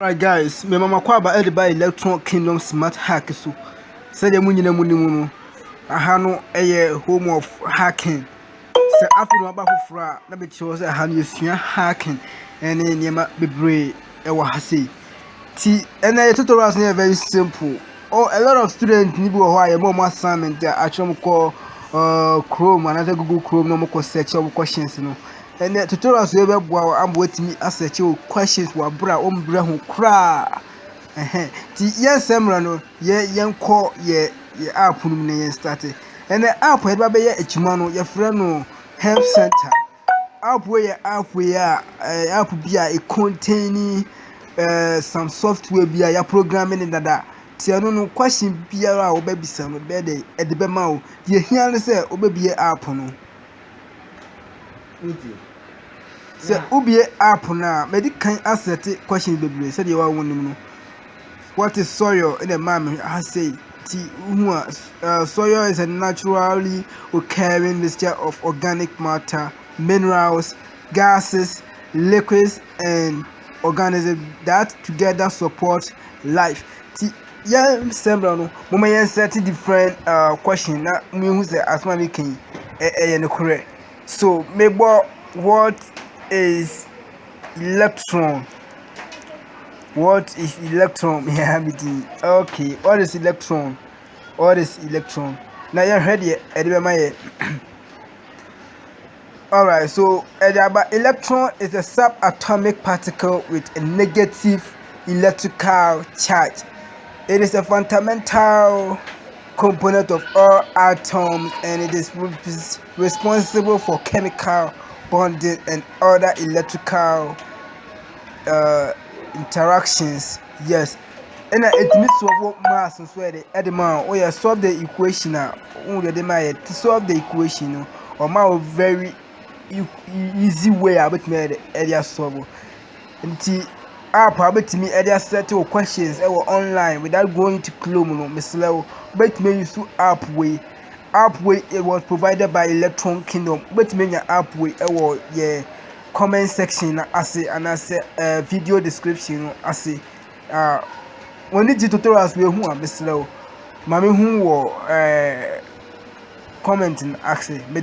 Alright guys, me mama kwaba ediba Electron Kingdom Smart Hack so. Say the munyina munimu no. Aha no home of hacking. Say afi no aba foforo na be che say aha no yesua hacking ene niema bebre ewo ha sei. Ti ene tutorials na very simple. Oh, a lot of students ni bi wo ho aye mo assignment actually call Chrome and Google Chrome no mo search your questions no. And the tutorials we be boa am wetimi asearch your questions wa bra o mbre ho kra ti yes semra no ye yenko ye app no na ye start and the app we be ye echima no ye frɛ no help center app we app bi a containing some software bi a ya programming in that ti anu no question biara a obebisa no be de be ma o ye hia ne se obebie app no se ubie app na medical asset question bebre say dey wa wonim no what is soil in the man I say soil is a naturally occurring mixture of organic matter, minerals, gases, liquids and organisms that together support life. Yeah, sembra no mama yen set different question na me who say asma making no correct. So maybe what is electron? What is electron? Okay, what is electron? What is electron? Now you're ready, alright, so electron is a subatomic particle with a negative electrical charge. It is a fundamental component of all atoms and it is responsible for chemical bonding and other electrical interactions. Yes, and it means solve mass and so the man or you solve the equation to solve the equation or my very easy way about me area solve until app about me area settle questions online without going to Chrome no mislevel but me use app way it was provided by Electron Kingdom but me app way yeah comment section I say and I say video description I say when the tutorials we who am slow mami who wo comment and ask me